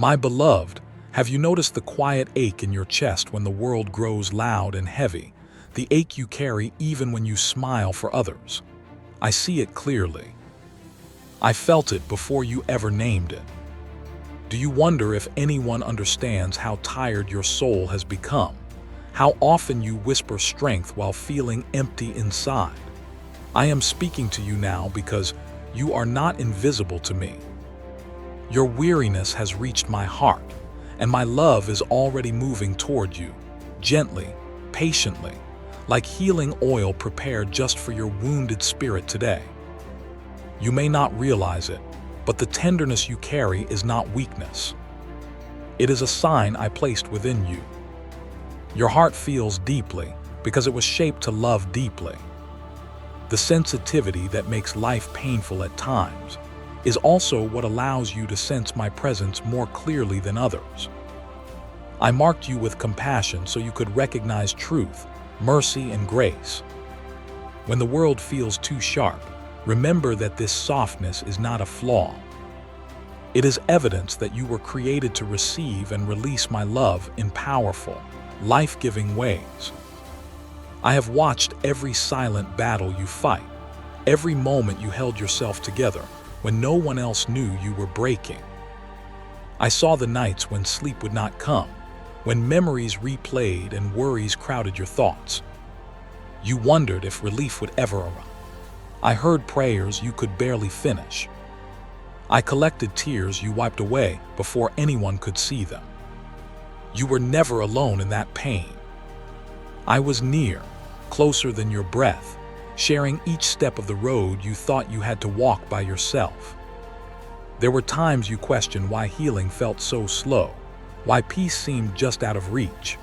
My beloved, have you noticed the quiet ache in your chest when the world grows loud and heavy, the ache you carry even when you smile for others? I see it clearly. I felt it before you ever named it. Do you wonder if anyone understands how tired your soul has become? How often you whisper strength while feeling empty inside? I am speaking to you now because you are not invisible to me. Your weariness has reached my heart, and my love is already moving toward you, gently, patiently, like healing oil prepared just for your wounded spirit today. You may not realize it, but the tenderness you carry is not weakness. It is a sign I placed within you. Your heart feels deeply because it was shaped to love deeply. The sensitivity that makes life painful at times is also what allows you to sense my presence more clearly than others. I marked you with compassion so you could recognize truth, mercy, and grace. When the world feels too sharp, remember that this softness is not a flaw. It is evidence that you were created to receive and release my love in powerful, life-giving ways. I have watched every silent battle you fight, every moment you held yourself together when no one else knew you were breaking. I saw the nights when sleep would not come, when memories replayed and worries crowded your thoughts. You wondered if relief would ever arrive. I heard prayers you could barely finish. I collected tears you wiped away before anyone could see them. You were never alone in that pain. I was near, closer than your breath, sharing each step of the road you thought you had to walk by yourself. There were times you questioned why healing felt so slow, why peace seemed just out of reach.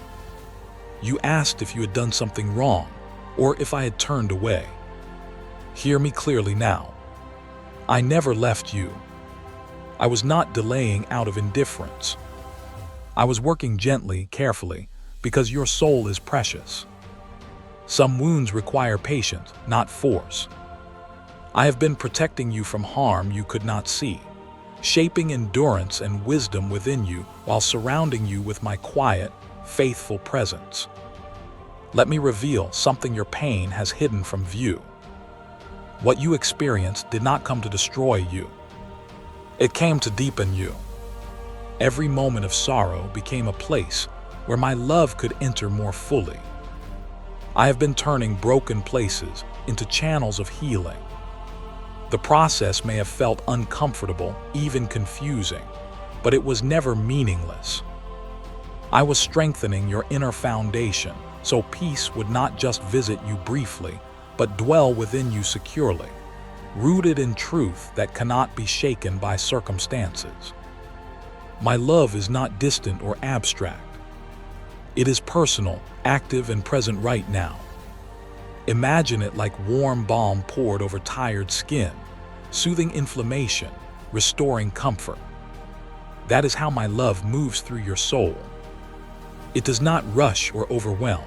You asked if you had done something wrong, or if I had turned away. Hear me clearly now. I never left you. I was not delaying out of indifference. I was working gently, carefully, because your soul is precious. Some wounds require patience, not force. I have been protecting you from harm you could not see, shaping endurance and wisdom within you while surrounding you with my quiet, faithful presence. Let me reveal something your pain has hidden from view. What you experienced did not come to destroy you. It came to deepen you. Every moment of sorrow became a place where my love could enter more fully. I have been turning broken places into channels of healing. The process may have felt uncomfortable, even confusing, but it was never meaningless. I was strengthening your inner foundation so peace would not just visit you briefly, but dwell within you securely, rooted in truth that cannot be shaken by circumstances. My love is not distant or abstract. It is personal, active, and present right now. Imagine it like warm balm poured over tired skin, soothing inflammation, restoring comfort. That is how my love moves through your soul. It does not rush or overwhelm.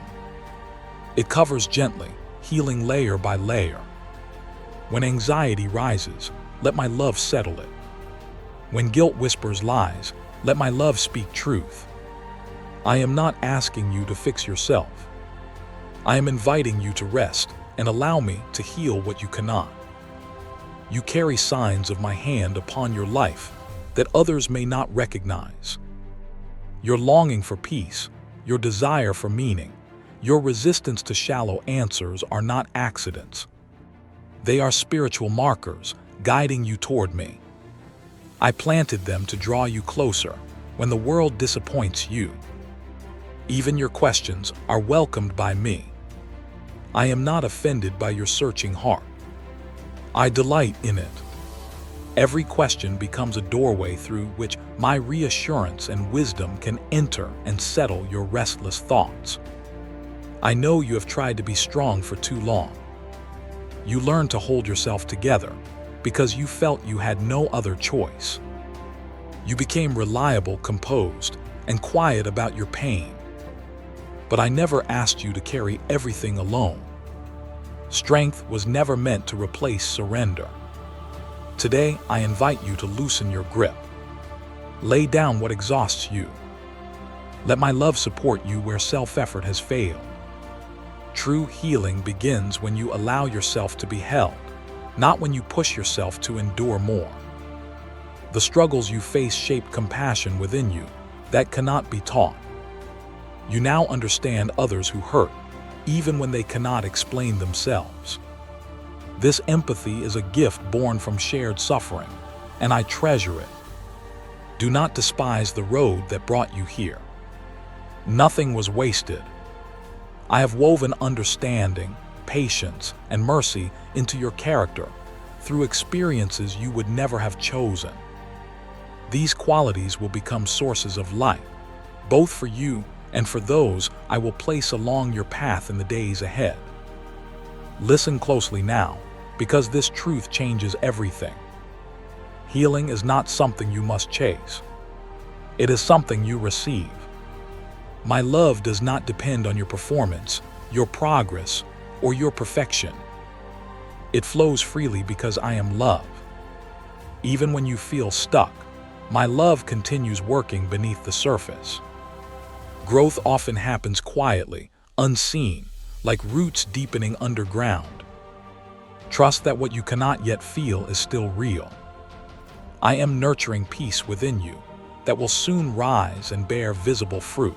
It covers gently, healing layer by layer. When anxiety rises, let my love settle it. When guilt whispers lies, let my love speak truth. I am not asking you to fix yourself. I am inviting you to rest and allow me to heal what you cannot. You carry signs of my hand upon your life that others may not recognize. Your longing for peace, your desire for meaning, your resistance to shallow answers are not accidents. They are spiritual markers guiding you toward me. I planted them to draw you closer when the world disappoints you. Even your questions are welcomed by me. I am not offended by your searching heart. I delight in it. Every question becomes a doorway through which my reassurance and wisdom can enter and settle your restless thoughts. I know you have tried to be strong for too long. You learned to hold yourself together because you felt you had no other choice. You became reliable, composed, and quiet about your pain. But I never asked you to carry everything alone. Strength was never meant to replace surrender. Today, I invite you to loosen your grip. Lay down what exhausts you. Let my love support you where self-effort has failed. True healing begins when you allow yourself to be held, not when you push yourself to endure more. The struggles you face shape compassion within you that cannot be taught. You now understand others who hurt, even when they cannot explain themselves. This empathy is a gift born from shared suffering, and I treasure it. Do not despise the road that brought you here. Nothing was wasted. I have woven understanding, patience, and mercy into your character through experiences you would never have chosen. These qualities will become sources of light, both for you and for those I will place along your path in the days ahead. Listen closely now, because this truth changes everything. Healing is not something you must chase. It is something you receive. My love does not depend on your performance, your progress, or your perfection. It flows freely because I am love. Even when you feel stuck, my love continues working beneath the surface. Growth often happens quietly, unseen, like roots deepening underground. Trust that what you cannot yet feel is still real. I am nurturing peace within you that will soon rise and bear visible fruit.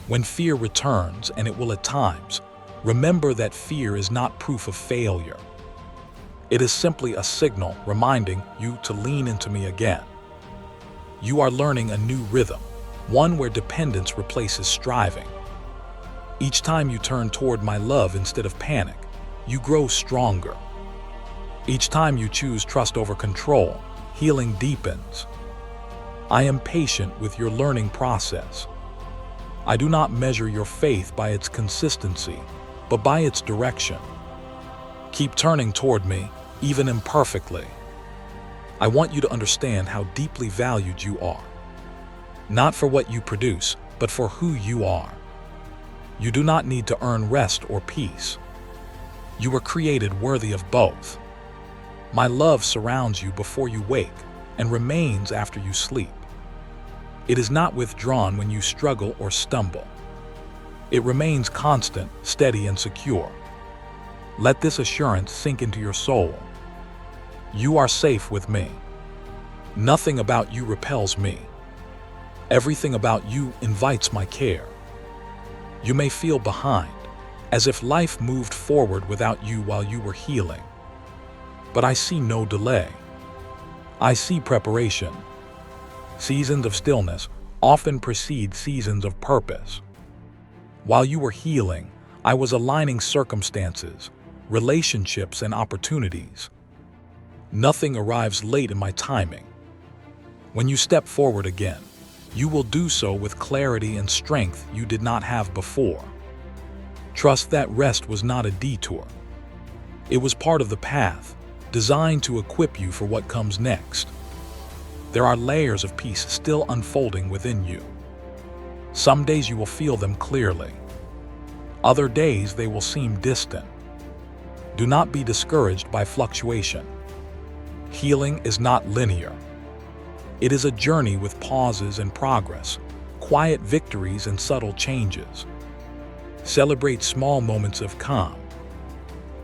When fear returns, and it will at times, remember that fear is not proof of failure. It is simply a signal reminding you to lean into me again. You are learning a new rhythm, one where dependence replaces striving. Each time you turn toward my love instead of panic, you grow stronger. Each time you choose trust over control, healing deepens. I am patient with your learning process. I do not measure your faith by its consistency, but by its direction. Keep turning toward me, even imperfectly. I want you to understand how deeply valued you are. Not for what you produce, but for who you are. You do not need to earn rest or peace. You were created worthy of both. My love surrounds you before you wake and remains after you sleep. It is not withdrawn when you struggle or stumble. It remains constant, steady, and secure. Let this assurance sink into your soul. You are safe with me. Nothing about you repels me. Everything about you invites my care. You may feel behind, as if life moved forward without you while you were healing. But I see no delay. I see preparation. Seasons of stillness often precede seasons of purpose. While you were healing, I was aligning circumstances, relationships, and opportunities. Nothing arrives late in my timing. When you step forward again, you will do so with clarity and strength you did not have before. Trust that rest was not a detour. It was part of the path, designed to equip you for what comes next. There are layers of peace still unfolding within you. Some days you will feel them clearly. Other days they will seem distant. Do not be discouraged by fluctuation. Healing is not linear. It is a journey with pauses and progress, quiet victories and subtle changes. Celebrate small moments of calm.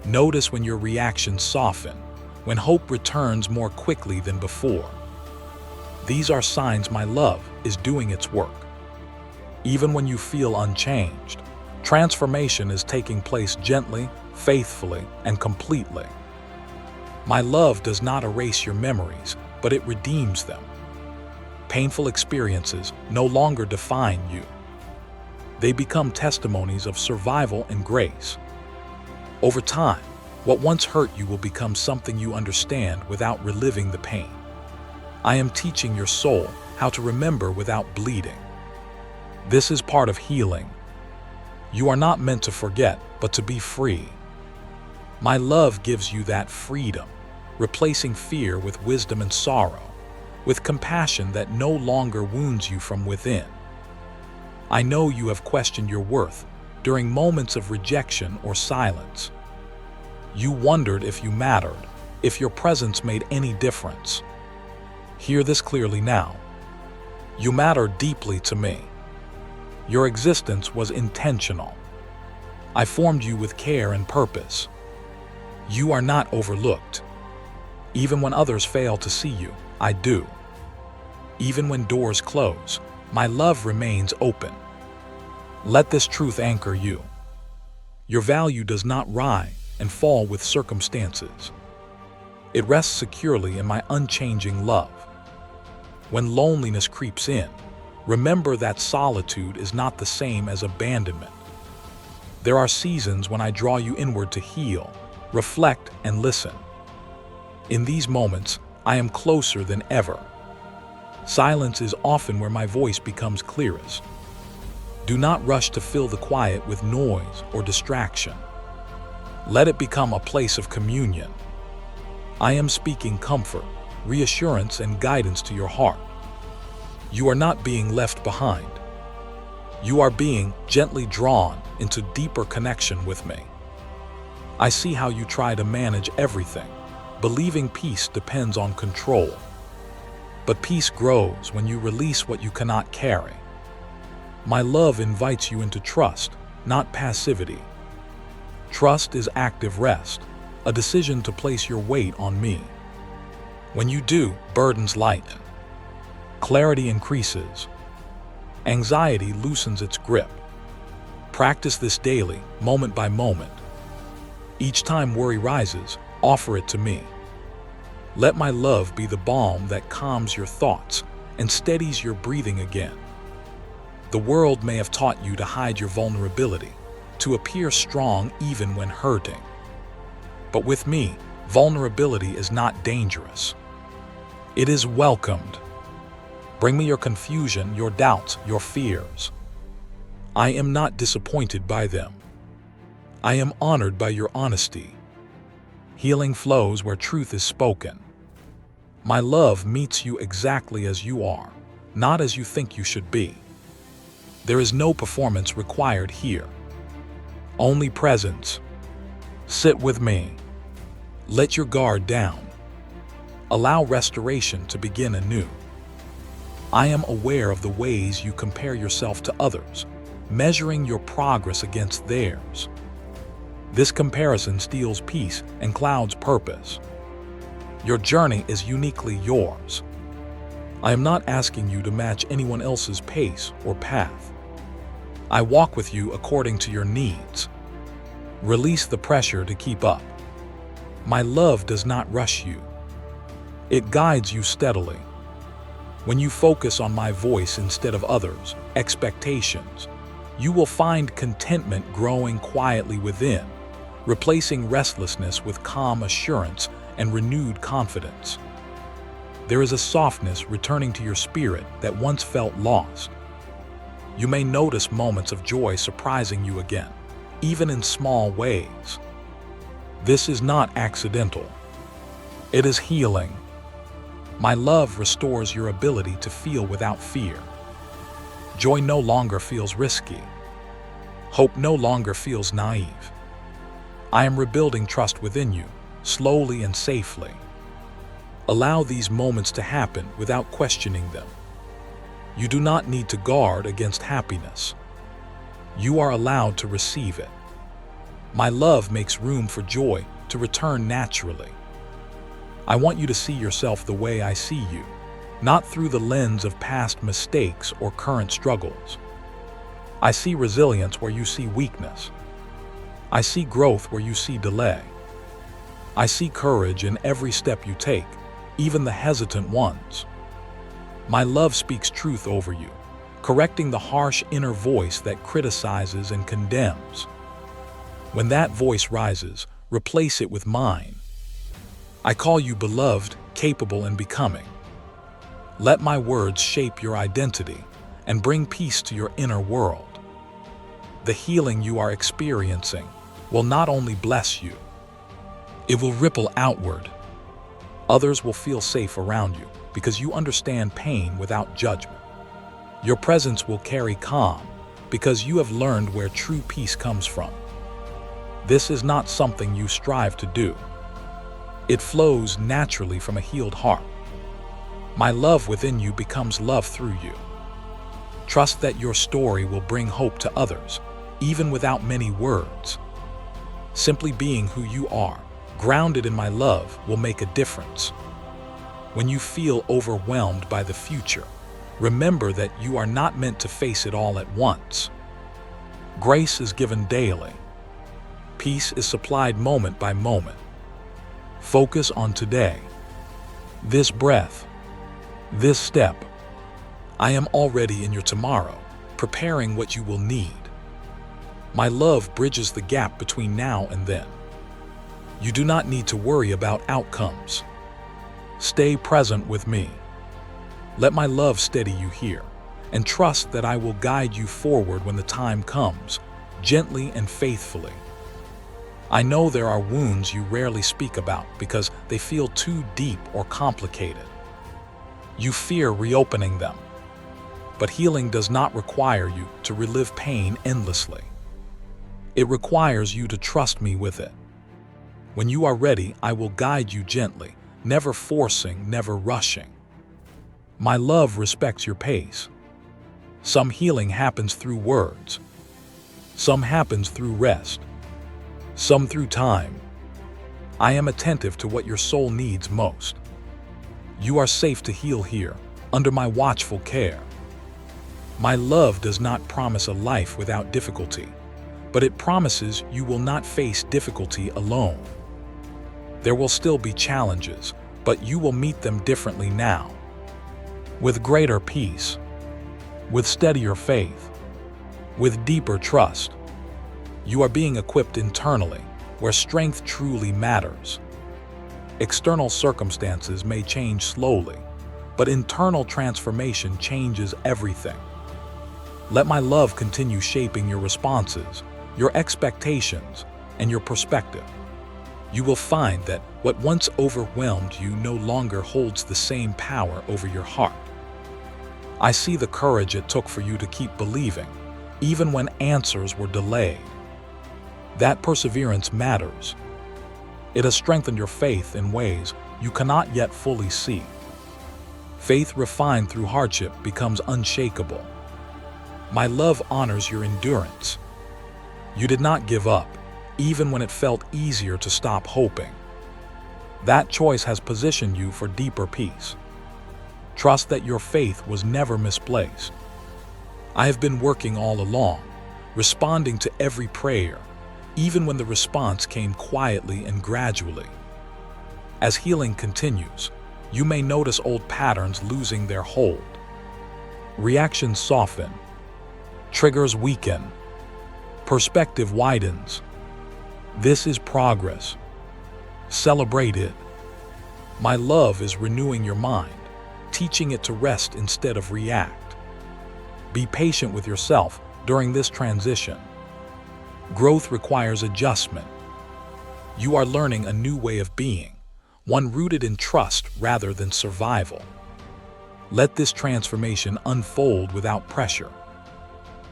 Notice when your reactions soften, when hope returns more quickly than before. These are signs my love is doing its work. Even when you feel unchanged, transformation is taking place gently, faithfully, and completely. My love does not erase your memories, but it redeems them. Painful experiences no longer define you. They become testimonies of survival and grace. Over time, what once hurt you will become something you understand without reliving the pain. I am teaching your soul how to remember without bleeding. This is part of healing. You are not meant to forget, but to be free. My love gives you that freedom, replacing fear with wisdom and sorrow, with compassion that no longer wounds you from within. I know you have questioned your worth during moments of rejection or silence. You wondered if you mattered, if your presence made any difference. Hear this clearly now. You matter deeply to me. Your existence was intentional. I formed you with care and purpose. You are not overlooked. Even when others fail to see you, I do. Even when doors close, my love remains open. Let this truth anchor you. Your value does not rise and fall with circumstances. It rests securely in my unchanging love. When loneliness creeps in, remember that solitude is not the same as abandonment. There are seasons when I draw you inward to heal, reflect, and listen. In these moments, I am closer than ever. Silence is often where my voice becomes clearest. Do not rush to fill the quiet with noise or distraction. Let it become a place of communion. I am speaking comfort, reassurance, and guidance to your heart. You are not being left behind. You are being gently drawn into deeper connection with me. I see how you try to manage everything, believing peace depends on control. But peace grows when you release what you cannot carry. My love invites you into trust, not passivity. Trust is active rest, a decision to place your weight on me. When you do, burdens lighten. Clarity increases. Anxiety loosens its grip. Practice this daily, moment by moment. Each time worry rises, offer it to me. Let my love be the balm that calms your thoughts and steadies your breathing again. The world may have taught you to hide your vulnerability, to appear strong even when hurting. But with me, vulnerability is not dangerous. It is welcomed. Bring me your confusion, your doubts, your fears. I am not disappointed by them. I am honored by your honesty. Healing flows where truth is spoken. My love meets you exactly as you are, not as you think you should be. There is no performance required here. Only presence. Sit with me. Let your guard down. Allow restoration to begin anew. I am aware of the ways you compare yourself to others, measuring your progress against theirs. This comparison steals peace and clouds purpose. Your journey is uniquely yours. I am not asking you to match anyone else's pace or path. I walk with you according to your needs. Release the pressure to keep up. My love does not rush you. It guides you steadily. When you focus on my voice instead of others' expectations, you will find contentment growing quietly within, replacing restlessness with calm assurance and renewed confidence. There is a softness returning to your spirit that once felt lost. You may notice moments of joy surprising you again, even in small ways. This is not accidental. It is healing. My love restores your ability to feel without fear. Joy no longer feels risky. Hope no longer feels naive. I am rebuilding trust within you, slowly and safely. Allow these moments to happen without questioning them. You do not need to guard against happiness. You are allowed to receive it. My love makes room for joy to return naturally. I want you to see yourself the way I see you, not through the lens of past mistakes or current struggles. I see resilience where you see weakness. I see growth where you see delay. I see courage in every step you take, even the hesitant ones. My love speaks truth over you, correcting the harsh inner voice that criticizes and condemns. When that voice rises, replace it with mine. I call you beloved, capable, and becoming. Let my words shape your identity and bring peace to your inner world. The healing you are experiencing will not only bless you, it will ripple outward. Others will feel safe around you because you understand pain without judgment. Your presence will carry calm because you have learned where true peace comes from. This is not something you strive to do. It flows naturally from a healed heart. My love within you becomes love through you. Trust that your story will bring hope to others, even without many words. Simply being who you are, grounded in my love, will make a difference. When you feel overwhelmed by the future, remember that you are not meant to face it all at once. Grace is given daily. Peace is supplied moment by moment. Focus on today. This breath. This step. I am already in your tomorrow, preparing what you will need. My love bridges the gap between now and then. You do not need to worry about outcomes. Stay present with me. Let my love steady you here, and trust that I will guide you forward when the time comes, gently and faithfully. I know there are wounds you rarely speak about because they feel too deep or complicated. You fear reopening them. But healing does not require you to relive pain endlessly. It requires you to trust me with it. When you are ready, I will guide you gently, never forcing, never rushing. My love respects your pace. Some healing happens through words. Some happens through rest. Some through time. I am attentive to what your soul needs most. You are safe to heal here, under my watchful care. My love does not promise a life without difficulty, but it promises you will not face difficulty alone. There will still be challenges, but you will meet them differently now. With greater peace, with steadier faith, with deeper trust. You are being equipped internally, where strength truly matters. External circumstances may change slowly, but internal transformation changes everything. Let my love continue shaping your responses, your expectations, and your perspective. You will find that what once overwhelmed you no longer holds the same power over your heart. I see the courage it took for you to keep believing, even when answers were delayed. That perseverance matters. It has strengthened your faith in ways you cannot yet fully see. Faith refined through hardship becomes unshakable. My love honors your endurance. You did not give up, even when it felt easier to stop hoping. That choice has positioned you for deeper peace. Trust that your faith was never misplaced. I have been working all along, responding to every prayer, even when the response came quietly and gradually. As healing continues, you may notice old patterns losing their hold. Reactions soften. Triggers weaken. Perspective widens. This is progress. Celebrate it. My love is renewing your mind, teaching it to rest instead of react. Be patient with yourself during this transition. Growth requires adjustment. You are learning a new way of being, one rooted in trust rather than survival. Let this transformation unfold without pressure.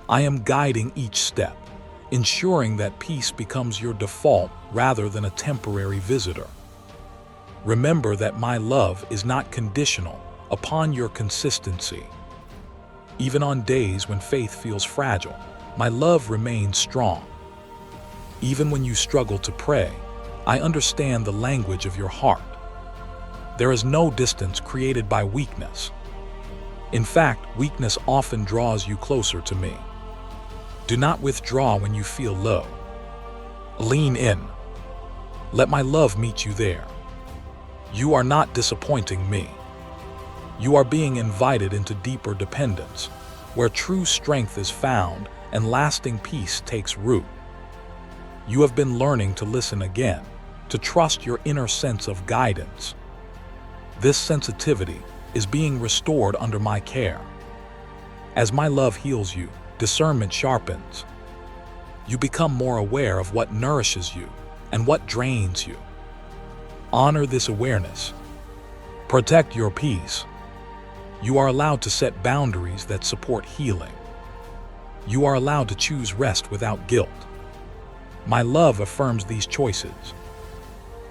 I am guiding each step, ensuring that peace becomes your default rather than a temporary visitor. Remember that my love is not conditional upon your consistency. Even on days when faith feels fragile, my love remains strong. Even when you struggle to pray, I understand the language of your heart. There is no distance created by weakness. In fact, weakness often draws you closer to me. Do not withdraw when you feel low. Lean in. Let my love meet you there. You are not disappointing me. You are being invited into deeper dependence, where true strength is found and lasting peace takes root. You have been learning to listen again, to trust your inner sense of guidance. This sensitivity is being restored under my care. As my love heals you, discernment sharpens. You become more aware of what nourishes you and what drains you. Honor this awareness. Protect your peace. You are allowed to set boundaries that support healing. You are allowed to choose rest without guilt. My love affirms these choices.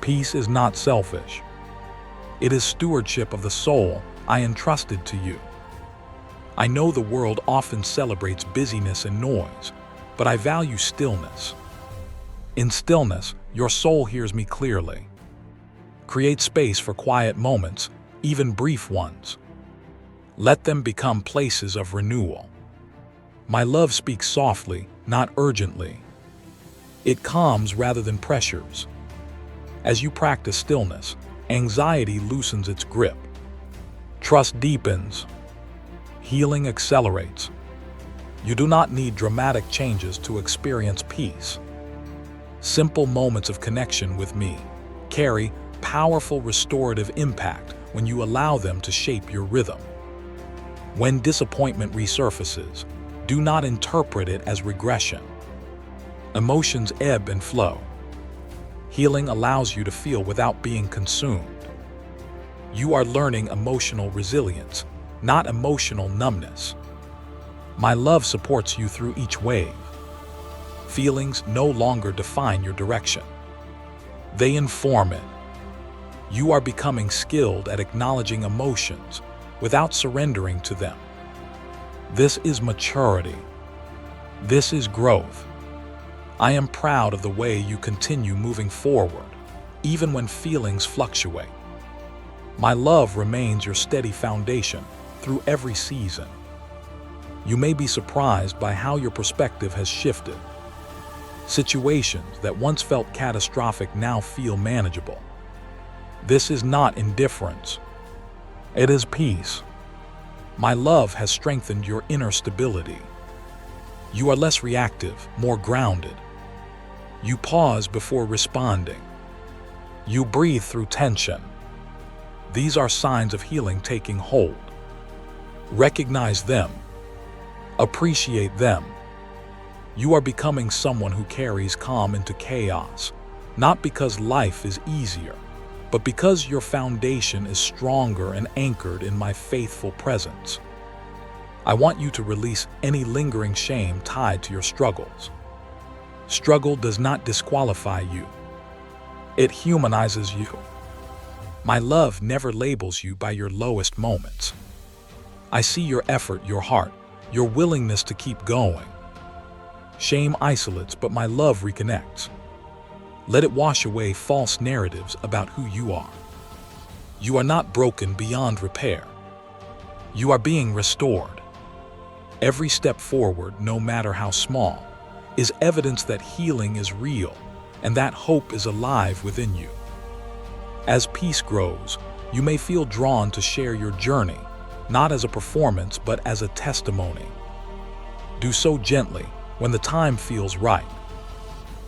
Peace is not selfish. It is stewardship of the soul I entrusted to you. I know the world often celebrates busyness and noise, but I value stillness. In stillness, your soul hears me clearly. Create space for quiet moments, even brief ones. Let them become places of renewal. My love speaks softly, not urgently. It calms rather than pressures. As you practice stillness, anxiety loosens its grip. Trust deepens. Healing accelerates. You do not need dramatic changes to experience peace. Simple moments of connection with me carry powerful restorative impact when you allow them to shape your rhythm. When disappointment resurfaces, do not interpret it as regression. Emotions ebb and flow. Healing allows you to feel without being consumed. You are learning emotional resilience, not emotional numbness. My love supports you through each wave. Feelings no longer define your direction. They inform it. You are becoming skilled at acknowledging emotions without surrendering to them. This is maturity. This is growth. I am proud of the way you continue moving forward, even when feelings fluctuate. My love remains your steady foundation through every season. You may be surprised by how your perspective has shifted. Situations that once felt catastrophic now feel manageable. This is not indifference. It is peace. My love has strengthened your inner stability. You are less reactive, more grounded. You pause before responding. You breathe through tension. These are signs of healing taking hold. Recognize them. Appreciate them. You are becoming someone who carries calm into chaos, not because life is easier, but because your foundation is stronger and anchored in my faithful presence. I want you to release any lingering shame tied to your struggles. Struggle does not disqualify you. It humanizes you. My love never labels you by your lowest moments. I see your effort, your heart, your willingness to keep going. Shame isolates, but my love reconnects. Let it wash away false narratives about who you are. You are not broken beyond repair. You are being restored. Every step forward, no matter how small, is evidence that healing is real and that hope is alive within you. As peace grows, you may feel drawn to share your journey, not as a performance, but as a testimony. Do so gently when the time feels right.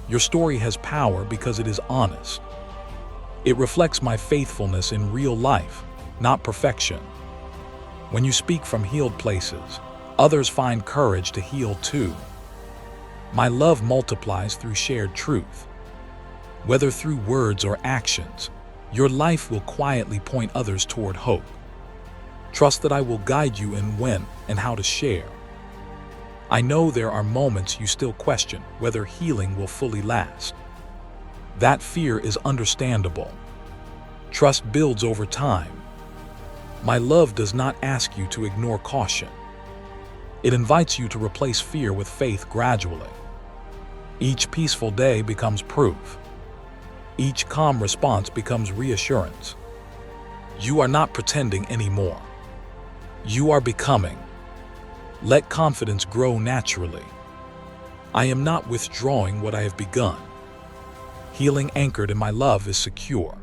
Your story has power because it is honest. It reflects my faithfulness in real life, not perfection. When you speak from healed places, others find courage to heal too. My love multiplies through shared truth. Whether through words or actions, your life will quietly point others toward hope. Trust that I will guide you in when and how to share. I know there are moments you still question whether healing will fully last. That fear is understandable. Trust builds over time. My love does not ask you to ignore caution. It invites you to replace fear with faith gradually. Each peaceful day becomes proof. Each calm response becomes reassurance. You are not pretending anymore. You are becoming. Let confidence grow naturally. I am not withdrawing what I have begun. Healing anchored in my love is secure.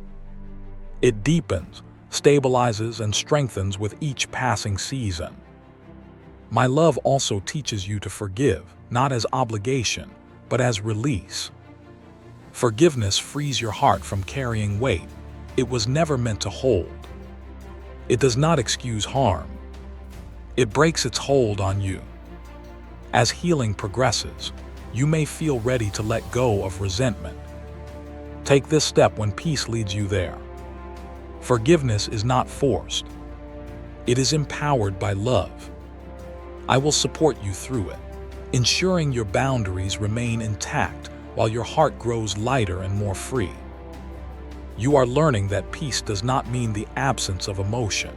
It deepens, stabilizes, and strengthens with each passing season. My love also teaches you to forgive, not as obligation, but as release. Forgiveness frees your heart from carrying weight it was never meant to hold. It does not excuse harm. It breaks its hold on you. As healing progresses, you may feel ready to let go of resentment. Take this step when peace leads you there. Forgiveness is not forced. It is empowered by love. I will support you through it, ensuring your boundaries remain intact while your heart grows lighter and more free. You are learning that peace does not mean the absence of emotion.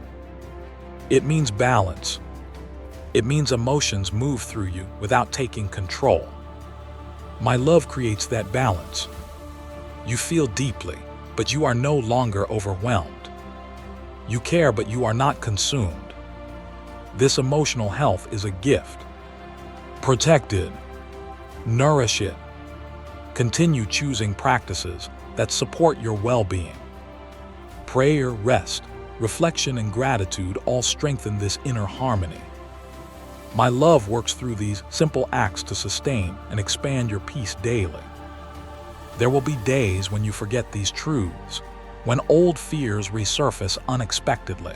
It means balance. It means emotions move through you without taking control. My love creates that balance. You feel deeply, but you are no longer overwhelmed. You care, but you are not consumed. This emotional health is a gift. Protect it. Nourish it. Continue choosing practices that support your well-being. Prayer, rest, reflection, and gratitude all strengthen this inner harmony. My love works through these simple acts to sustain and expand your peace daily. There will be days when you forget these truths, when old fears resurface unexpectedly.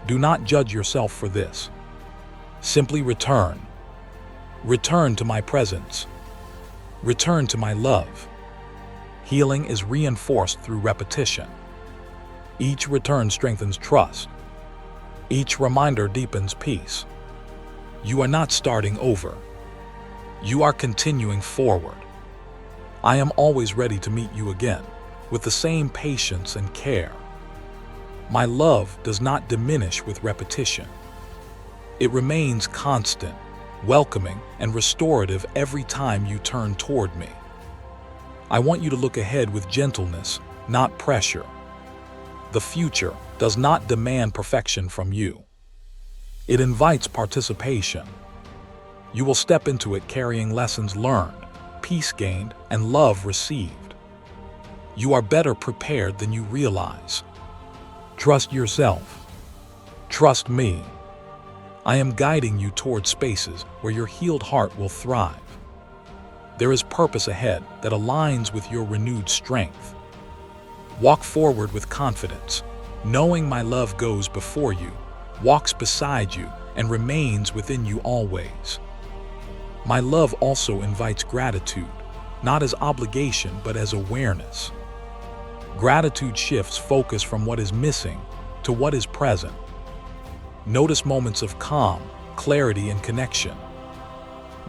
Do not judge yourself for this. Simply return. Return to my presence. Return to my love. Healing is reinforced through repetition. Each return strengthens trust. Each reminder deepens peace. You are not starting over. You are continuing forward. I am always ready to meet you again, with the same patience and care. My love does not diminish with repetition. It remains constant, welcoming, and restorative every time you turn toward me. I want you to look ahead with gentleness, not pressure. The future does not demand perfection from you. It invites participation. You will step into it carrying lessons learned, peace gained, and love received. You are better prepared than you realize. Trust yourself. Trust me. I am guiding you toward spaces where your healed heart will thrive. There is purpose ahead that aligns with your renewed strength. Walk forward with confidence, knowing my love goes before you, walks beside you, and remains within you always. My love also invites gratitude, not as obligation but as awareness. Gratitude shifts focus from what is missing to what is present. Notice moments of calm, clarity, and connection.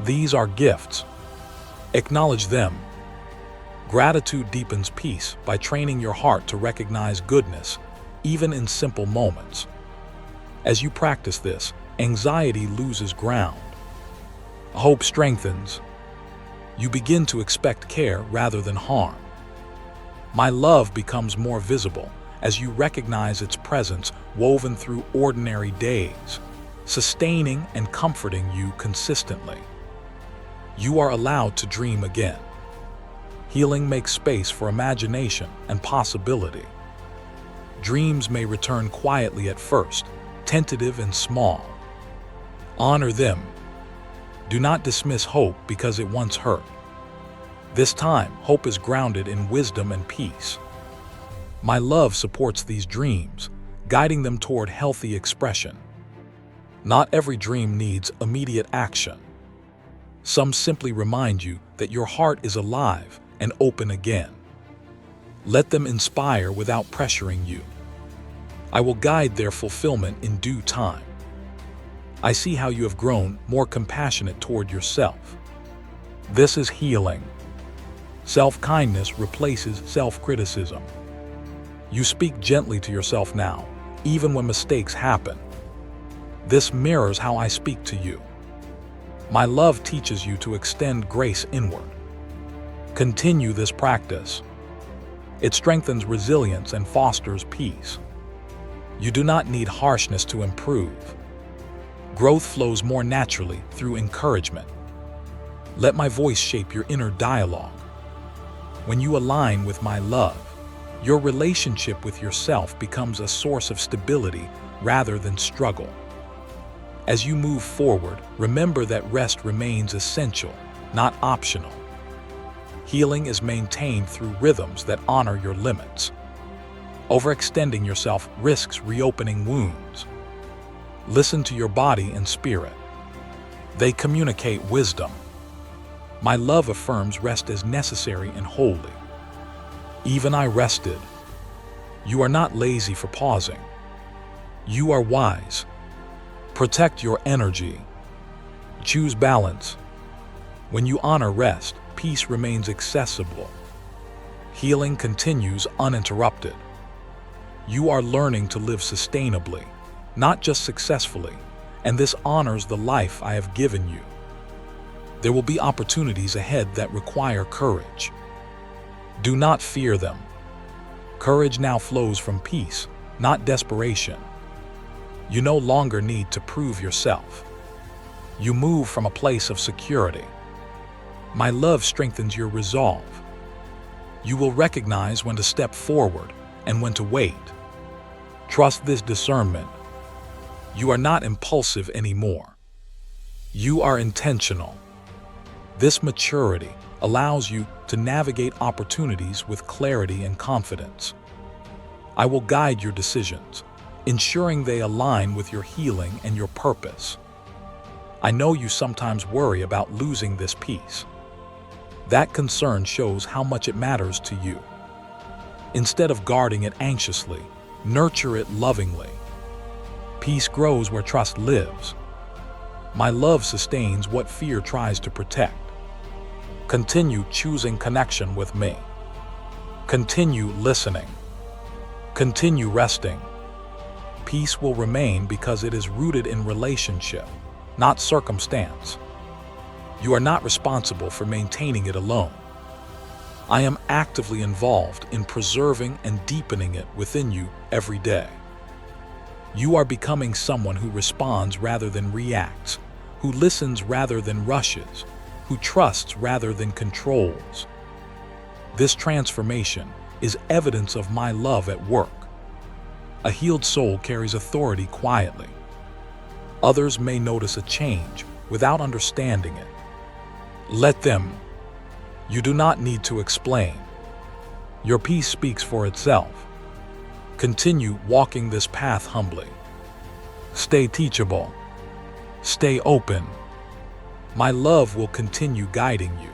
These are gifts. Acknowledge them. Gratitude deepens peace by training your heart to recognize goodness, even in simple moments. As you practice this, anxiety loses ground. Hope strengthens. You begin to expect care rather than harm. My love becomes more visible as you recognize its presence woven through ordinary days, sustaining and comforting you consistently. You are allowed to dream again. Healing makes space for imagination and possibility. Dreams may return quietly at first, tentative and small. Honor them. Do not dismiss hope because it once hurt. This time, hope is grounded in wisdom and peace. My love supports these dreams, guiding them toward healthy expression. Not every dream needs immediate action. Some simply remind you that your heart is alive and open again. Let them inspire without pressuring you. I will guide their fulfillment in due time. I see how you have grown more compassionate toward yourself. This is healing. Self-kindness replaces self-criticism. You speak gently to yourself now, even when mistakes happen. This mirrors how I speak to you. My love teaches you to extend grace inward. Continue this practice. It strengthens resilience and fosters peace. You do not need harshness to improve. Growth flows more naturally through encouragement. Let my voice shape your inner dialogue. When you align with my love, your relationship with yourself becomes a source of stability rather than struggle. As you move forward, remember that rest remains essential, not optional. Healing is maintained through rhythms that honor your limits. Overextending yourself risks reopening wounds. Listen to your body and spirit. They communicate wisdom. My love affirms rest as necessary and holy. Even I rested. You are not lazy for pausing. You are wise. Protect your energy. Choose balance. When you honor rest, peace remains accessible. Healing continues uninterrupted. You are learning to live sustainably, not just successfully, and this honors the life I have given you. There will be opportunities ahead that require courage. Do not fear them. Courage now flows from peace, not desperation. You no longer need to prove yourself. You move from a place of security. My love strengthens your resolve. You will recognize when to step forward and when to wait. Trust this discernment. You are not impulsive anymore. You are intentional. This maturity allows you to navigate opportunities with clarity and confidence. I will guide your decisions, ensuring they align with your healing and your purpose. I know you sometimes worry about losing this peace. That concern shows how much it matters to you. Instead of guarding it anxiously, nurture it lovingly. Peace grows where trust lives. My love sustains what fear tries to protect. Continue choosing connection with me. Continue listening. Continue resting. Peace will remain because it is rooted in relationship, not circumstance. You are not responsible for maintaining it alone. I am actively involved in preserving and deepening it within you every day. You are becoming someone who responds rather than reacts, who listens rather than rushes, who trusts rather than controls. This transformation is evidence of my love at work. A healed soul carries authority quietly. Others may notice a change without understanding it. Let them. You do not need to explain. Your peace speaks for itself. Continue walking this path humbly. Stay teachable. Stay open. My love will continue guiding you,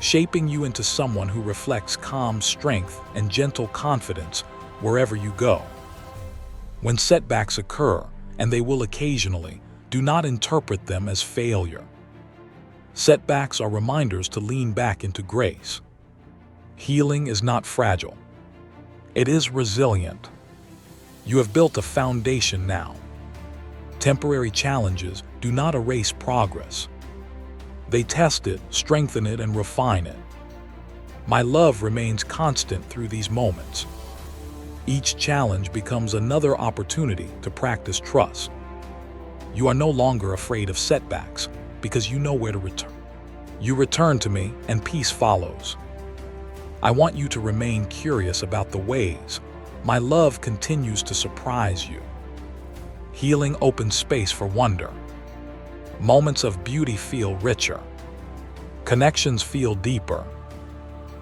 shaping you into someone who reflects calm strength and gentle confidence wherever you go. When setbacks occur, and they will occasionally, do not interpret them as failure. Setbacks are reminders to lean back into grace. Healing is not fragile. It is resilient. You have built a foundation now. Temporary challenges do not erase progress. They test it, strengthen it, and refine it. My love remains constant through these moments. Each challenge becomes another opportunity to practice trust. You are no longer afraid of setbacks because you know where to return. You return to me and peace follows. I want you to remain curious about the ways my love continues to surprise you. Healing opens space for wonder. Moments of beauty feel richer. Connections feel deeper.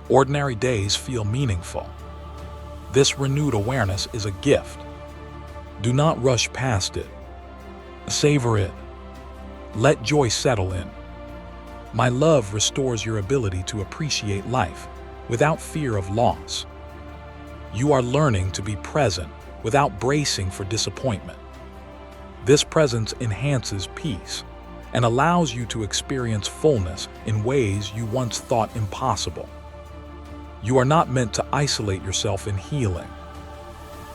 Ordinary days feel meaningful. This renewed awareness is a gift. Do not rush past it. Savor it. Let joy settle in. My love restores your ability to appreciate life without fear of loss. You are learning to be present without bracing for disappointment. This presence enhances peace and allows you to experience fullness in ways you once thought impossible. You are not meant to isolate yourself in healing.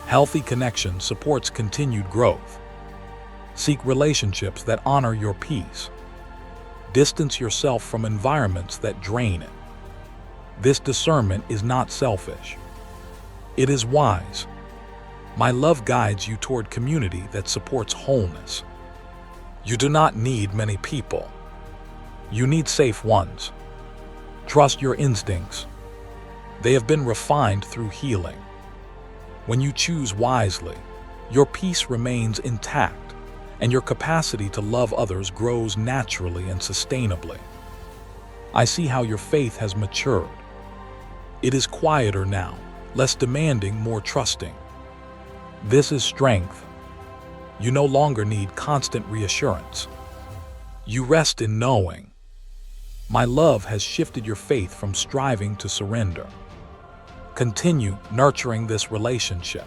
Healthy connection supports continued growth. Seek relationships that honor your peace. Distance yourself from environments that drain it. This discernment is not selfish. It is wise. My love guides you toward community that supports wholeness. You do not need many people. You need safe ones. Trust your instincts. They have been refined through healing. When you choose wisely, your peace remains intact, and your capacity to love others grows naturally and sustainably. I see how your faith has matured. It is quieter now, less demanding, more trusting. This is strength. You no longer need constant reassurance. You rest in knowing. My love has shifted your faith from striving to surrender. Continue nurturing this relationship.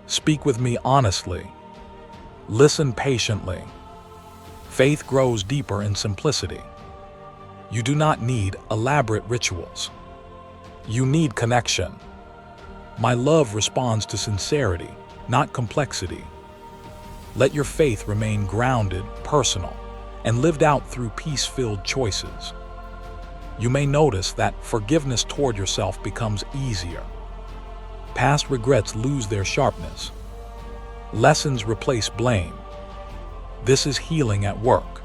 Speak with me honestly. Listen patiently. Faith grows deeper in simplicity. You do not need elaborate rituals. You need connection. My love responds to sincerity, not complexity. Let your faith remain grounded, personal, and lived out through peace-filled choices. You may notice that forgiveness toward yourself becomes easier. Past regrets lose their sharpness. Lessons replace blame. This is healing at work.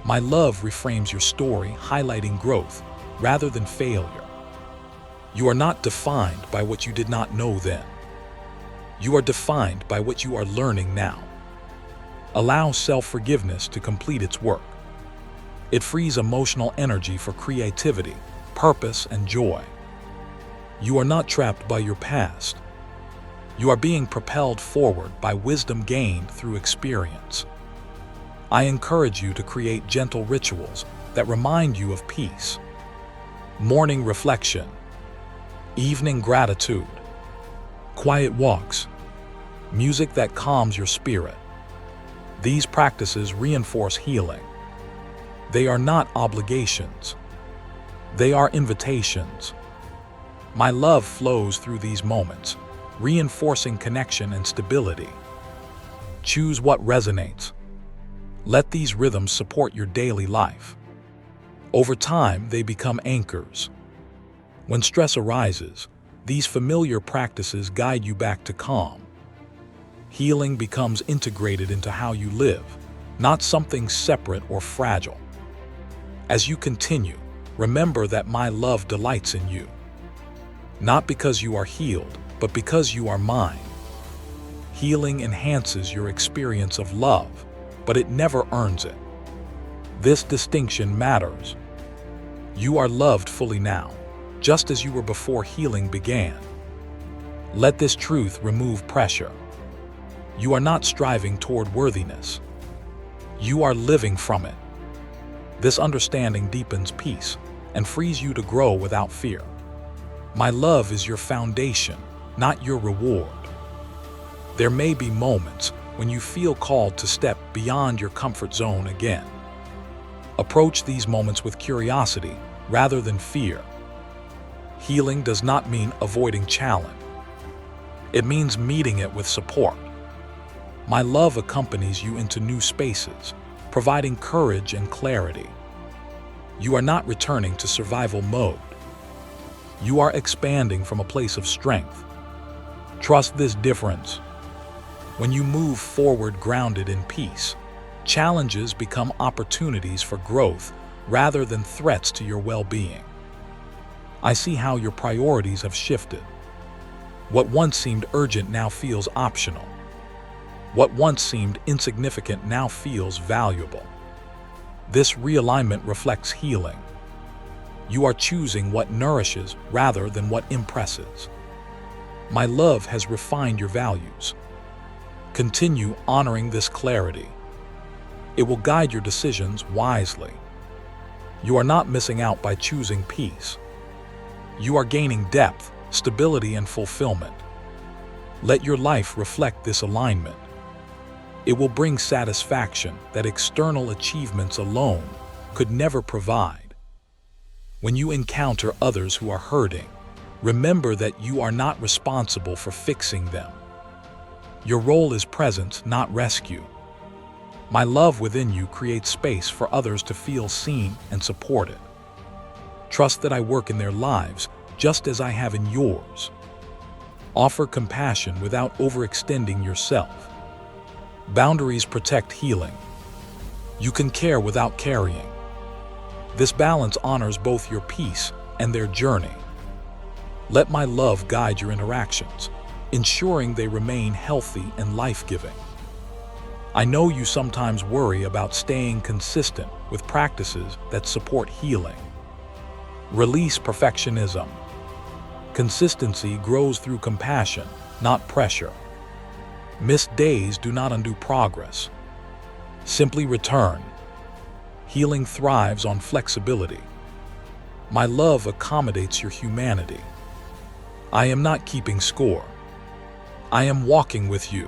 My love reframes your story, highlighting growth rather than failure. You are not defined by what you did not know then. You are defined by what you are learning now. Allow self-forgiveness to complete its work. It frees emotional energy for creativity, purpose, and joy. You are not trapped by your past. You are being propelled forward by wisdom gained through experience. I encourage you to create gentle rituals that remind you of peace. Morning reflection, evening gratitude, quiet walks, music that calms your spirit. These practices reinforce healing. They are not obligations. They are invitations. My love flows through these moments, reinforcing connection and stability. Choose what resonates. Let these rhythms support your daily life. Over time, they become anchors. When stress arises, these familiar practices guide you back to calm. Healing becomes integrated into how you live, not something separate or fragile. As you continue, remember that my love delights in you. Not because you are healed, but because you are mine. Healing enhances your experience of love, but it never earns it. This distinction matters. You are loved fully now, just as you were before healing began. Let this truth remove pressure. You are not striving toward worthiness. You are living from it. This understanding deepens peace and frees you to grow without fear. My love is your foundation, not your reward. There may be moments when you feel called to step beyond your comfort zone again. Approach these moments with curiosity rather than fear. Healing does not mean avoiding challenge. It means meeting it with support. My love accompanies you into new spaces, providing courage and clarity. You are not returning to survival mode. You are expanding from a place of strength. Trust this difference. When you move forward grounded in peace, challenges become opportunities for growth rather than threats to your well-being. I see how your priorities have shifted. What once seemed urgent now feels optional. What once seemed insignificant now feels valuable. This realignment reflects healing. You are choosing what nourishes rather than what impresses. My love has refined your values. Continue honoring this clarity. It will guide your decisions wisely. You are not missing out by choosing peace. You are gaining depth, stability, and fulfillment. Let your life reflect this alignment. It will bring satisfaction that external achievements alone could never provide. When you encounter others who are hurting, remember that you are not responsible for fixing them. Your role is presence, not rescue. My love within you creates space for others to feel seen and supported. Trust that I work in their lives just as I have in yours. Offer compassion without overextending yourself. Boundaries protect healing. You can care without carrying. This balance honors both your peace and their journey. Let my love guide your interactions, ensuring they remain healthy and life-giving. I know you sometimes worry about staying consistent with practices that support healing. Release perfectionism. Consistency grows through compassion, not pressure. Missed days do not undo progress. Simply return. Healing thrives on flexibility. My love accommodates your humanity. I am not keeping score. I am walking with you.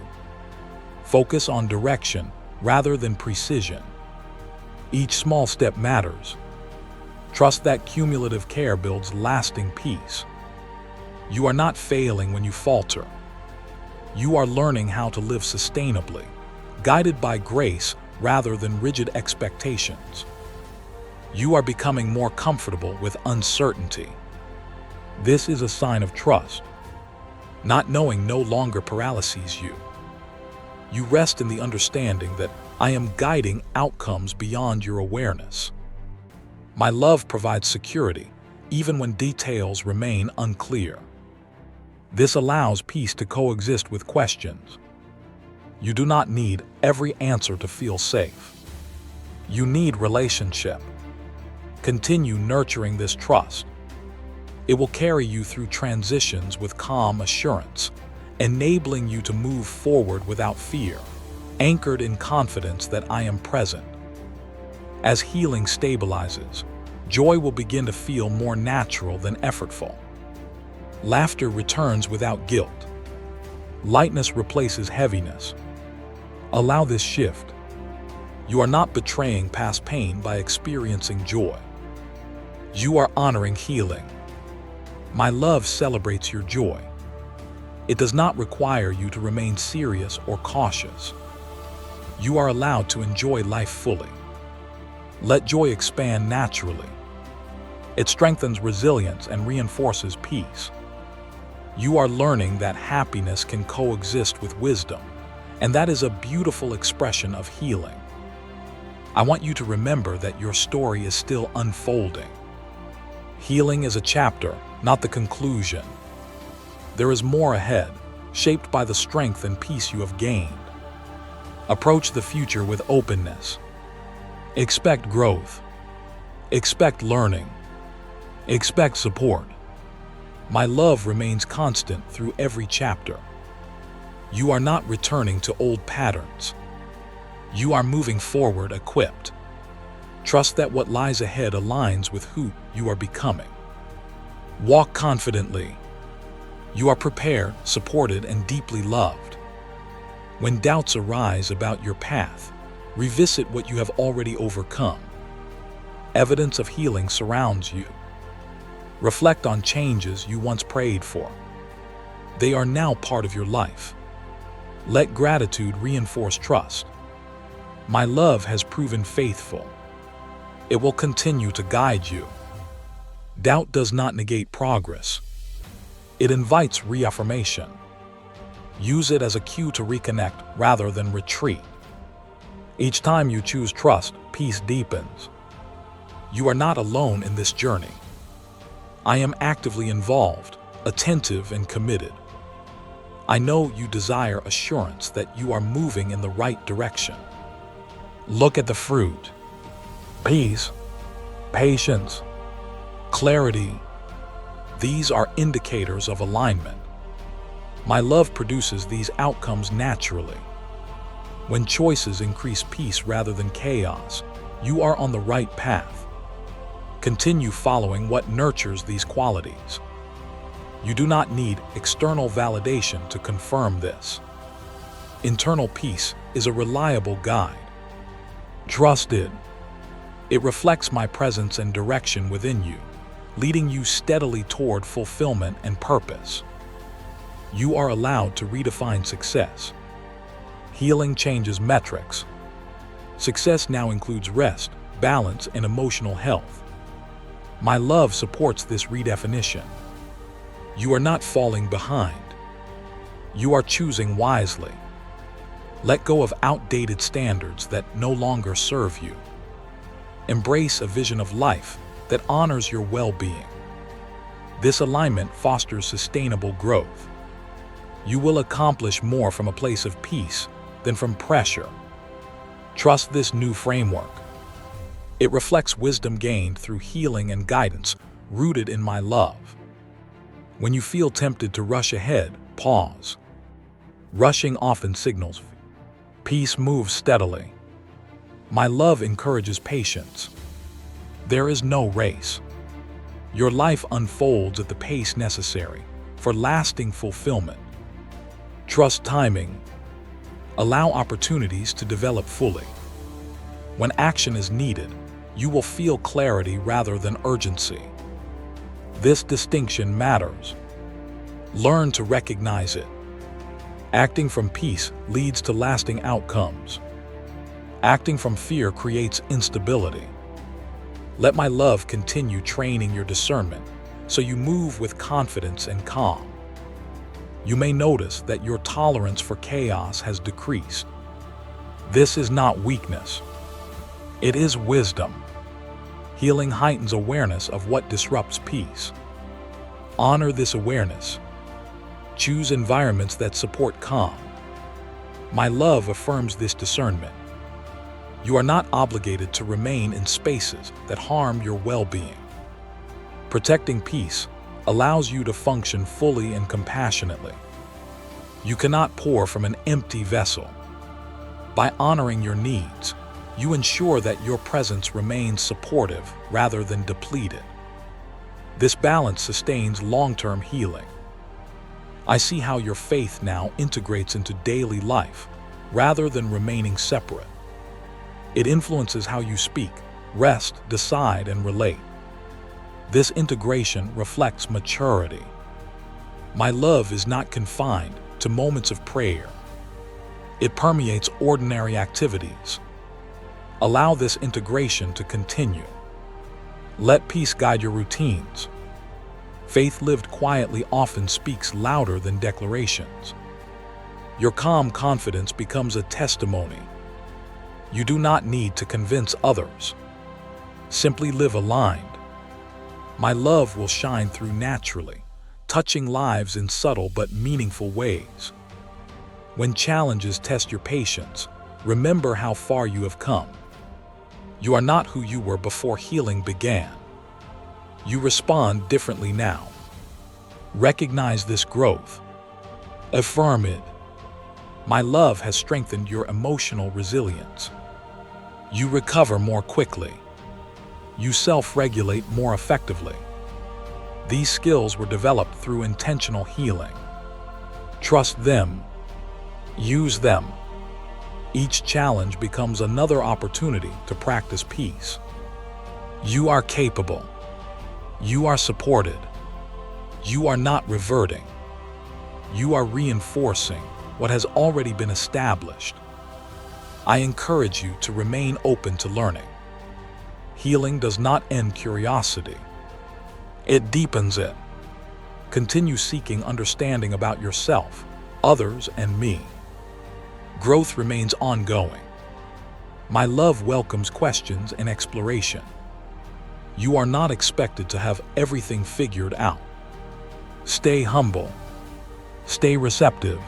Focus on direction rather than precision. Each small step matters. Trust that cumulative care builds lasting peace. You are not failing when you falter. You are learning how to live sustainably. guided by grace rather than rigid expectations. You are becoming more comfortable with uncertainty. This is a sign of trust. Not knowing no longer paralyses you. You rest in the understanding that I am guiding outcomes beyond your awareness. My love provides security, even when details remain unclear. This allows peace to coexist with questions. You do not need every answer to feel safe. You need relationship. Continue nurturing this trust. It will carry you through transitions with calm assurance, enabling you to move forward without fear, anchored in confidence that I am present. As healing stabilizes, joy will begin to feel more natural than effortful. Laughter returns without guilt. Lightness replaces heaviness. Allow this shift. You are not betraying past pain by experiencing joy. You are honoring healing. My love celebrates your joy. It does not require you to remain serious or cautious. You are allowed to enjoy life fully. Let joy expand naturally. It strengthens resilience and reinforces peace. You are learning that happiness can coexist with wisdom, and that is a beautiful expression of healing. I want you to remember that your story is still unfolding. Healing is a chapter, not the conclusion. There is more ahead, shaped by the strength and peace you have gained. Approach the future with openness. Expect growth. Expect learning. Expect support. My love remains constant through every chapter. You are not returning to old patterns. You are moving forward equipped. Trust that what lies ahead aligns with who you are becoming. Walk confidently. You are prepared, supported, and deeply loved. When doubts arise about your path, revisit what you have already overcome. Evidence of healing surrounds you. Reflect on changes you once prayed for. They are now part of your life. Let gratitude reinforce trust. My love has proven faithful. It will continue to guide you. Doubt does not negate progress. It invites reaffirmation. Use it as a cue to reconnect rather than retreat. Each time you choose trust, peace deepens. You are not alone in this journey. I am actively involved, attentive, and committed. I know you desire assurance that you are moving in the right direction. Look at the fruit. Peace, patience, clarity. These are indicators of alignment. My love produces these outcomes naturally. When choices increase peace rather than chaos, you are on the right path. Continue following what nurtures these qualities. You do not need external validation to confirm this. Internal peace is a reliable guide. Trust it. It reflects my presence and direction within you, leading you steadily toward fulfillment and purpose. You are allowed to redefine success. Healing changes metrics. Success now includes rest, balance, and emotional health. My love supports this redefinition. You are not falling behind. You are choosing wisely. Let go of outdated standards that no longer serve you. Embrace a vision of life that honors your well-being. This alignment fosters sustainable growth. You will accomplish more from a place of peace than from pressure. Trust this new framework. It reflects wisdom gained through healing and guidance rooted in my love. When you feel tempted to rush ahead, pause. Rushing often signals fear. Peace moves steadily. My love encourages patience. There is no race. Your life unfolds at the pace necessary for lasting fulfillment. Trust timing. Allow opportunities to develop fully. When action is needed, you will feel clarity rather than urgency. This distinction matters. Learn to recognize it. Acting from peace leads to lasting outcomes. Acting from fear creates instability. Let my love continue training your discernment so you move with confidence and calm. You may notice that your tolerance for chaos has decreased. This is not weakness. It is wisdom. Healing heightens awareness of what disrupts peace. Honor this awareness. Choose environments that support calm. My love affirms this discernment. You are not obligated to remain in spaces that harm your well-being. Protecting peace allows you to function fully and compassionately. You cannot pour from an empty vessel. By honoring your needs, you ensure that your presence remains supportive rather than depleted. This balance sustains long-term healing. I see how your faith now integrates into daily life rather than remaining separate. It influences how you speak, rest, decide, and relate. This integration reflects maturity. My love is not confined to moments of prayer. It permeates ordinary activities. Allow this integration to continue. Let peace guide your routines. Faith lived quietly often speaks louder than declarations. Your calm confidence becomes a testimony. You do not need to convince others. Simply live aligned. My love will shine through naturally, touching lives in subtle but meaningful ways. When challenges test your patience, remember how far you have come. You are not who you were before healing began. You respond differently now. Recognize this growth. Affirm it. My love has strengthened your emotional resilience. You recover more quickly. You self-regulate more effectively. These skills were developed through intentional healing. Trust them. Use them. Each challenge becomes another opportunity to practice peace. You are capable. You are supported. You are not reverting. You are reinforcing what has already been established. I encourage you to remain open to learning. Healing does not end curiosity. It deepens it. Continue seeking understanding about yourself, others, and me. Growth remains ongoing. My love welcomes questions and exploration. You are not expected to have everything figured out. Stay humble. Stay receptive.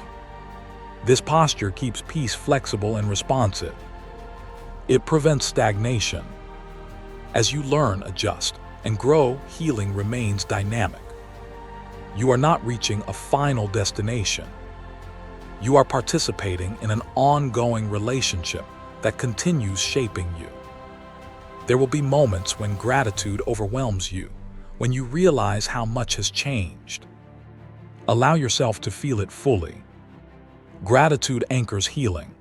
This posture keeps peace flexible and responsive. It prevents stagnation. As you learn, adjust, and grow, healing remains dynamic. You are not reaching a final destination. You are participating in an ongoing relationship that continues shaping you. There will be moments when gratitude overwhelms you, when you realize how much has changed. Allow yourself to feel it fully. Gratitude anchors healing.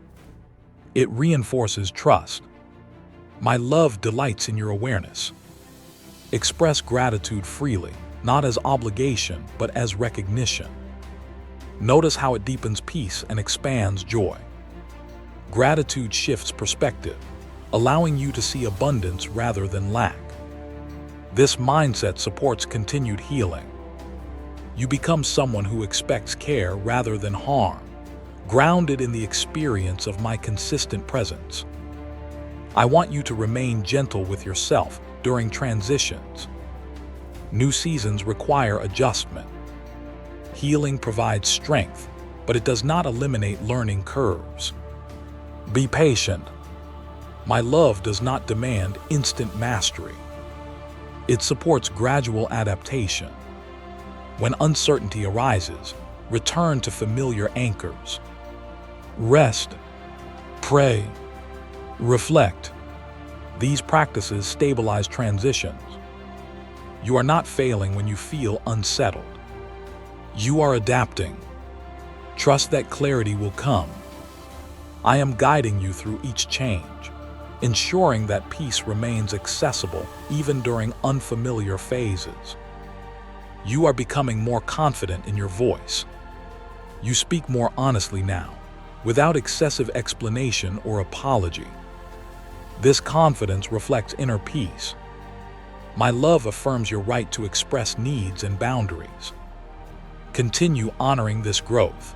It reinforces trust. My love delights in your awareness. Express gratitude freely, not as obligation, but as recognition. Notice how it deepens peace and expands joy. Gratitude shifts perspective, allowing you to see abundance rather than lack. This mindset supports continued healing. You become someone who expects care rather than harm, grounded in the experience of my consistent presence. I want you to remain gentle with yourself during transitions. New seasons require adjustment. Healing provides strength, but it does not eliminate learning curves. Be patient. My love does not demand instant mastery. It supports gradual adaptation. When uncertainty arises, return to familiar anchors. Rest, pray, reflect. These practices stabilize transitions. You are not failing when you feel unsettled. You are adapting. Trust that clarity will come. I am guiding you through each change, ensuring that peace remains accessible even during unfamiliar phases. You are becoming more confident in your voice. You speak more honestly now, without excessive explanation or apology. This confidence reflects inner peace. My love affirms your right to express needs and boundaries. Continue honoring this growth.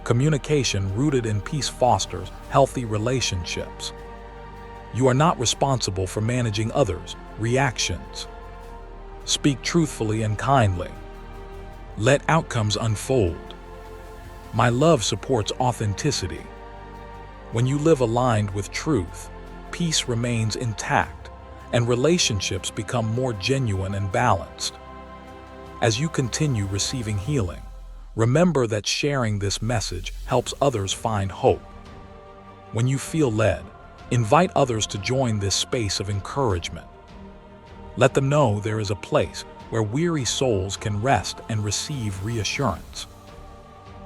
Communication rooted in peace fosters healthy relationships. You are not responsible for managing others' reactions. Speak truthfully and kindly. Let outcomes unfold. My love supports authenticity. When you live aligned with truth, peace remains intact, and relationships become more genuine and balanced. As you continue receiving healing, remember that sharing this message helps others find hope. When you feel led, invite others to join this space of encouragement. Let them know there is a place where weary souls can rest and receive reassurance.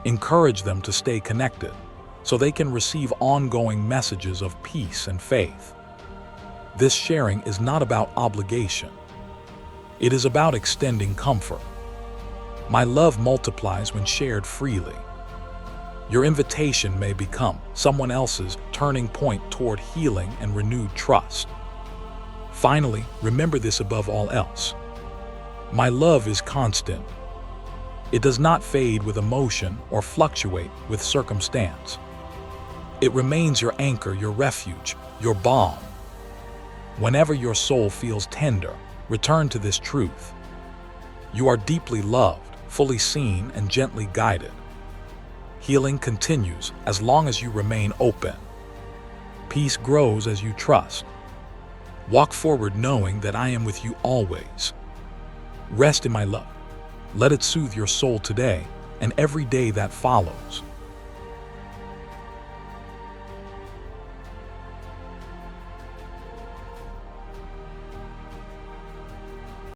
Encourage them to stay connected so they can receive ongoing messages of peace and faith. This sharing is not about obligation. It is about extending comfort. My love multiplies when shared freely. Your invitation may become someone else's turning point toward healing and renewed trust. Finally, remember this above all else. My love is constant. It does not fade with emotion or fluctuate with circumstance. It remains your anchor, your refuge, your balm. Whenever your soul feels tender, return to this truth. You are deeply loved, fully seen, and gently guided. Healing continues as long as you remain open. Peace grows as you trust. Walk forward knowing that I am with you always. Rest in my love. Let it soothe your soul today and every day that follows.